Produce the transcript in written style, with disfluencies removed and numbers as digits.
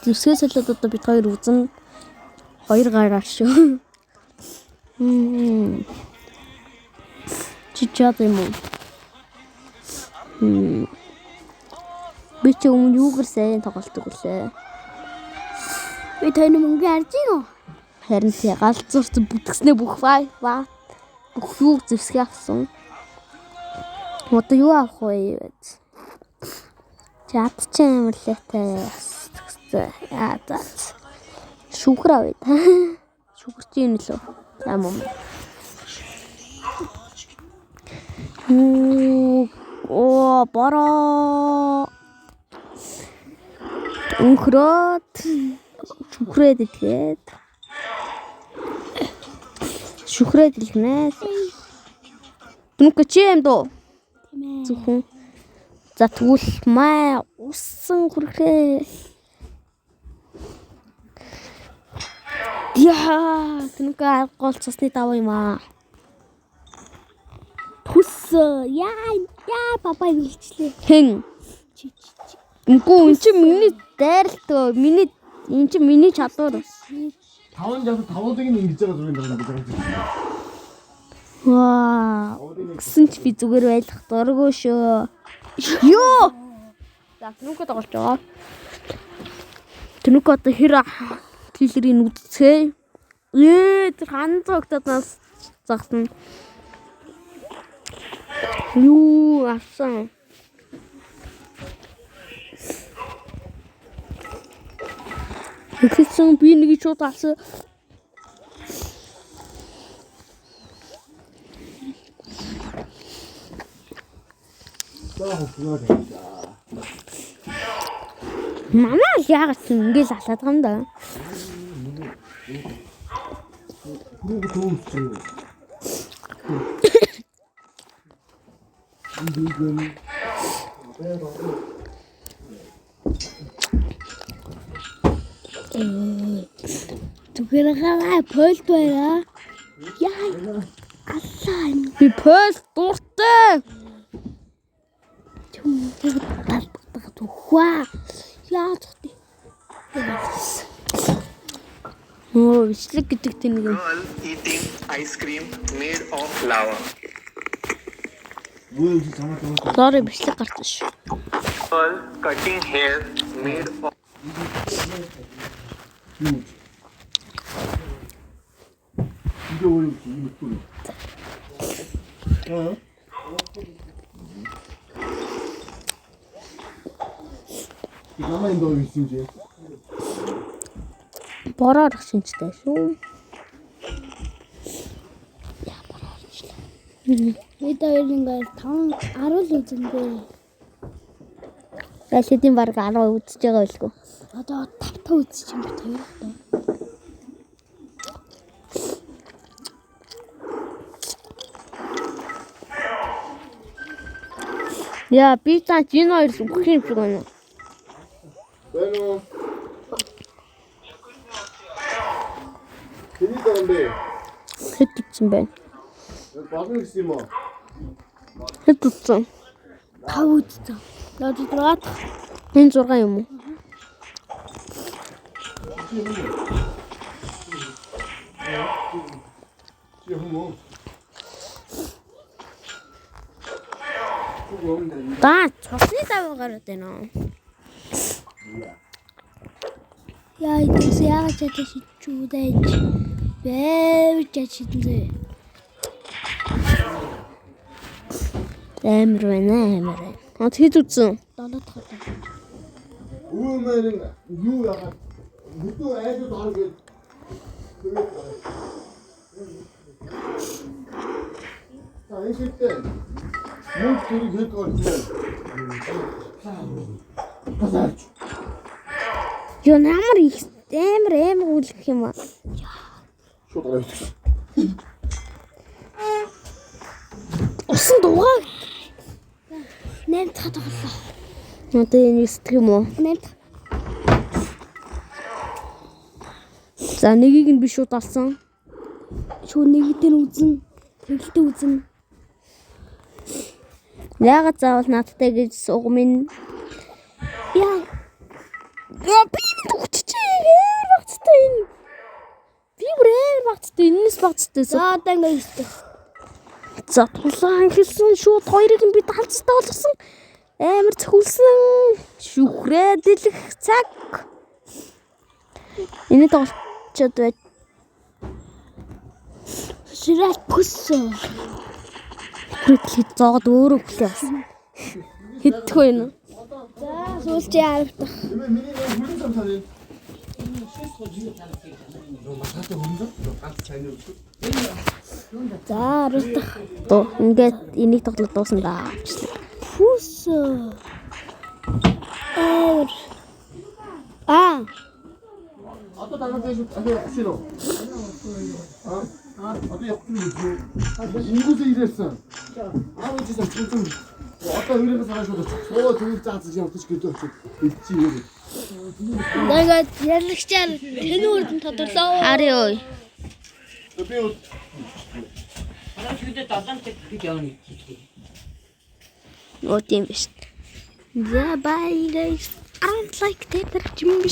Зүсгээс солиод одоо бид хоёр үзэн 2 гараар шүү. Чи чад юм уу? Би ч өмнө юугаар сайн тоглолтог үлээ. Би таны мөнгө харж гин үү? Харин тий галзуурч бүтгснээ бүх бүх юуг зэвсгээ авсан. Одоо юу авах вэ? Чад ч юм лээтэй. Яа за. Шүүхэр авъя. Шүүхэр чи юм лөө. Ам. Оо бороо. Өнхрөөд шүүхрээд идгээд. Шүүхрээд илгнэ. Түнх чи юм дөө. Зөвхөн. За тэгвэл маа уссан хүрхээ. Яа, түнх голцсны даваа юм аа. Пус яа папа билчлээ. Хэн? Үгүй эн чи миний дайралтай. Эн чи миний чадвар. 5-5-ыг ингэж байгаа зүрийн дараа ингэж байгаа. Ваа. Гсэн чи би зүгээр байлах дургүй шүү. Йоо. За нүг тоглож байгаа. Түнх одоо хэр киллерийн үдцээ. Тэр ханцогтод нас загсан. Юу асан. Хэцэн би нэг ч удаас Мама яагаад ч ингээл алаад байгаа юм да. Түгээр гаваа польт байла. Яа. Аллаа. Би польт дуртай. Тухаа. Яа зүгтээ. Оо, бичлэг гэдэг тийм нэг юм. Eating ice cream made of lava. Sorry, бичлэг гарсан шүү. Girl cutting hair made of 이게 왜 이거 또 Намайг доо хийсэн чи. Бороор шинжтэй шүү. Бид хоёр ингээд 5 10 л үзэндээ. Тэдийн баг 10 үзэж байгаа байлгүй. Одоо 5 та үзчих юм бид хоёр одоо. Яа, би цаа чинь хоёр үхэх юм шиг байна. Байна уу? Тэний дээрээ Хэд утсан байна? багын гэсэн юм уу? Хэд утсан? 5 үзсэн. Наад дураад Энэ 6 юм уу? юм уу? Даа, цусны даваа гараад байна. яа идээс яагаад чадаж шийдчүүдэж бэвж шийдэнтэй. Амар байна, амар. Хэд утсан? 7 дахь. Үүмэрэн юу яагаад бүдүү айдууд оргээд Айшигтэй мөн тэрийг хэд орсон. Басаач. Юу намар их амар үлгэх юм аа. Шууд гайвч. Усан дугаа. 8 дахь тоглоо. Одоо энэ сэтгэх юм уу? 8 дахь. За нэгийг нь би шууд алсан. Шууд нэг дээр үзэн. Тэгэлтэй үзэн. Яагаад заавал наадтай гэж сугмын Яа Би төгччихээ багцтай энэ. Би бүрээр багцтай энэс багцтай. За одоо ингээ хийх. За тулаан хэлсэн шууд хоёрыг нь би талцтай болгосон. Амар цохилсан. Шүхрээдэлэх цаг. Энэ тоглолцоод бай. Ширэл пүс. Хүртэл зоогод өөрөө хүлээ бас. Хэдэх вэ энэ? За сүүлчээ харавдах. Миний нэг хүлэн зам тань. За харавдах. Тоо ингээд энийг тоглоод дуусна да. Пүс. Одоо дараагийн асино. Одоо явах юм уу? Ингүүсээ ирээсэн. Жисэн чүн. Одоо хоёрын санаа шууд очих. Оо тэгвэл заацж явах гэж очих. Идчих юм. Нэгэд ярлагчаар тэнүү үрдэн тодорлоо. Ари ой. Би Оо тийм биш. За bye guys. I don't like that.